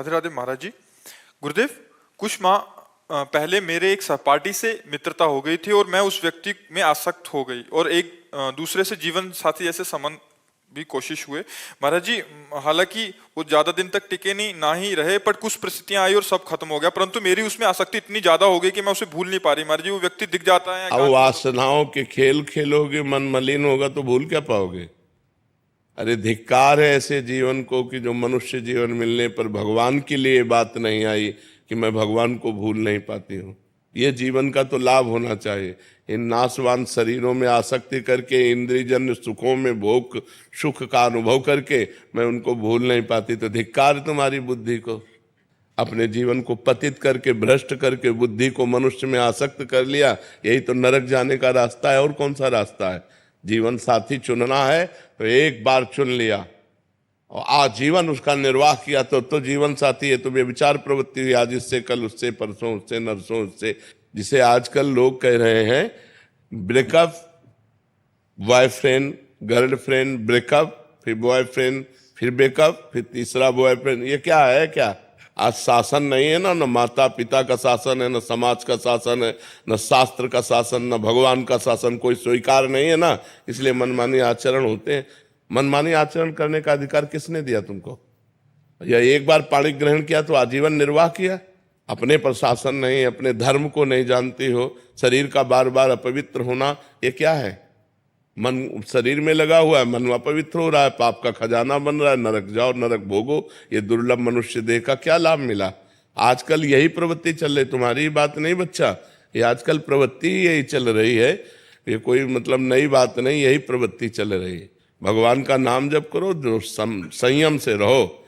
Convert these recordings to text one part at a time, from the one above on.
राधे राधे महाराज जी। गुरुदेव, कुछ माह पहले मेरे एक सहपाठी से मित्रता हो गई थी और मैं उस व्यक्ति में आसक्त हो गई और एक दूसरे से जीवन साथी जैसे संबंध भी कोशिश हुए महाराज जी। हालांकि वो ज्यादा दिन तक टिके नहीं ना ही रहे, पर कुछ परिस्थितियां आई और सब खत्म हो गया, परंतु मेरी उसमें आसक्ति इतनी ज्यादा हो गई कि मैं उसे भूल नहीं पा रही महाराज जी। वो व्यक्ति दिख जाता है। अब वासनाओं के खेल खेलोगे, मन मलिन होगा तो भूल क्या पाओगे। अरे धिक्कार है ऐसे जीवन को कि जो मनुष्य जीवन मिलने पर भगवान के लिए बात नहीं आई कि मैं भगवान को भूल नहीं पाती हूँ। ये जीवन का तो लाभ होना चाहिए। इन नाशवान शरीरों में आसक्ति करके, इंद्रियजन्य सुखों में भोग सुख का अनुभव करके मैं उनको भूल नहीं पाती, तो धिक्कार तुम्हारी बुद्धि को। अपने जीवन को पतित करके, भ्रष्ट करके बुद्धि को मनुष्य में आसक्त कर लिया। यही तो नरक जाने का रास्ता है, और कौन सा रास्ता है। जीवन साथी चुनना है तो एक बार चुन लिया और आजीवन उसका निर्वाह किया तो जीवन साथी है। तो व्यभिचार प्रवृत्ति हुई आज इससे, कल उससे, परसों उससे, नरसों उससे, जिसे आजकल लोग कह रहे हैं ब्रेकअप, बॉयफ्रेंड गर्लफ्रेंड, ब्रेकअप, फिर बॉयफ्रेंड, फिर ब्रेकअप, फिर तीसरा बॉयफ्रेंड। ये क्या है? क्या आज शासन नहीं है ना, न माता पिता का शासन है, न समाज का शासन है, न शास्त्र का शासन, न भगवान का शासन कोई स्वीकार नहीं है ना, इसलिए मनमानी आचरण होते हैं। मनमानी आचरण करने का अधिकार किसने दिया तुमको? या एक बार पाणी ग्रहण किया तो आजीवन निर्वाह किया? अपने पर शासन नहीं, अपने धर्म को नहीं जानती हो, शरीर का बार बार अपवित्र होना, ये क्या है? मन शरीर में लगा हुआ है, मन अपवित्र हो रहा है, पाप का खजाना बन रहा है, नरक जाओ नरक भोगो। ये दुर्लभ मनुष्य देह का क्या लाभ मिला? आजकल यही प्रवृत्ति चल रही, तुम्हारी बात नहीं बच्चा, ये आजकल प्रवृत्ति यही चल रही है। ये कोई मतलब नई बात नहीं, यही प्रवृत्ति चल रही है। भगवान का नाम जप करो, जो संयम से रहो।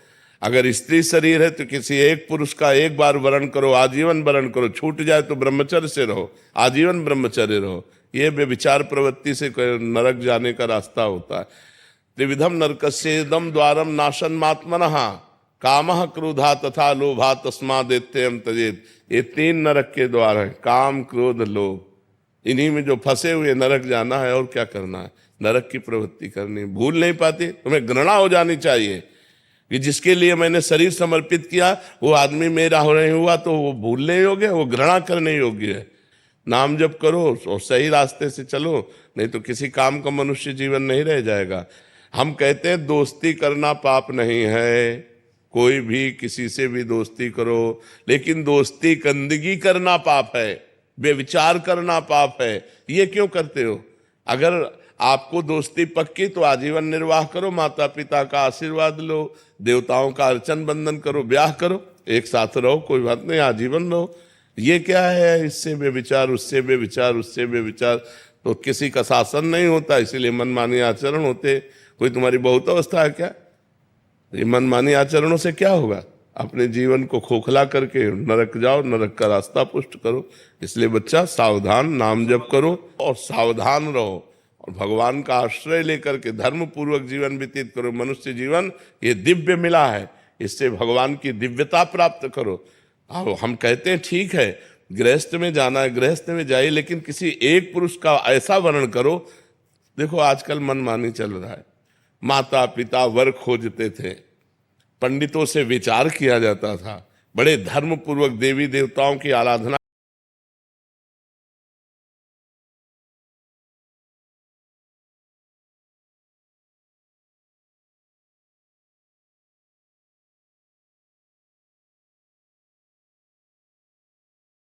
अगर स्त्री शरीर है तो किसी एक पुरुष का एक बार वरण करो, आजीवन वरण करो। छूट जाए तो ब्रह्मचर्य से रहो, आजीवन ब्रह्मचर्य रहो। ये व्यभिचार प्रवृत्ति से नरक जाने का रास्ता होता है। त्रिविधम नरकस्येदम द्वारम नाशनमात्मनः कामः क्रोधा तथा लोभा तस्मादेत्ययं त्यजेत्। ये तीन नरक के द्वार हैं, काम क्रोध लोभ। इन्हीं में जो फंसे हुए नरक जाना है, और क्या करना है? नरक की प्रवृत्ति करनी। भूल नहीं पाती, तुम्हें घृणा हो जानी चाहिए कि जिसके लिए मैंने शरीर समर्पित किया वो आदमी मेरा हो नहीं हुआ, तो वो भूलने योग्य है, वो घृणा करने योग्य है। नाम जप करो और सही रास्ते से चलो, नहीं तो किसी काम का मनुष्य जीवन नहीं रह जाएगा। हम कहते हैं दोस्ती करना पाप नहीं है, कोई भी किसी से भी दोस्ती करो, लेकिन दोस्ती गंदगी करना पाप है, बेविचार करना पाप है। ये क्यों करते हो? अगर आपको दोस्ती पक्की तो आजीवन निर्वाह करो, माता पिता का आशीर्वाद लो, देवताओं का अर्चन बंदन करो, ब्याह करो, एक साथ रहो, कोई बात नहीं, आजीवन रहो। ये क्या है? इससे बेविचार, उससे बेविचार, उससे बेविचार, तो किसी का शासन नहीं होता, इसीलिए मनमानी आचरण होते। कोई तुम्हारी बहुत अवस्था है क्या? ये मनमानी आचरणों से क्या होगा? अपने जीवन को खोखला करके नरक जाओ, नरक का रास्ता पुष्ट करो। इसलिए बच्चा सावधान, नाम जप करो और सावधान रहो, और भगवान का आश्रय लेकर के धर्म पूर्वक जीवन व्यतीत करो। मनुष्य जीवन ये दिव्य मिला है, इससे भगवान की दिव्यता प्राप्त करो। अब हम कहते हैं ठीक है, गृहस्थ में जाना है, गृहस्थ में जाइए, लेकिन किसी एक पुरुष का ऐसा वर्णन करो। देखो आजकल मनमानी चल रहा है। माता पिता वर खोजते थे, पंडितों से विचार किया जाता था, बड़े धर्म पूर्वक देवी देवताओं की आराधना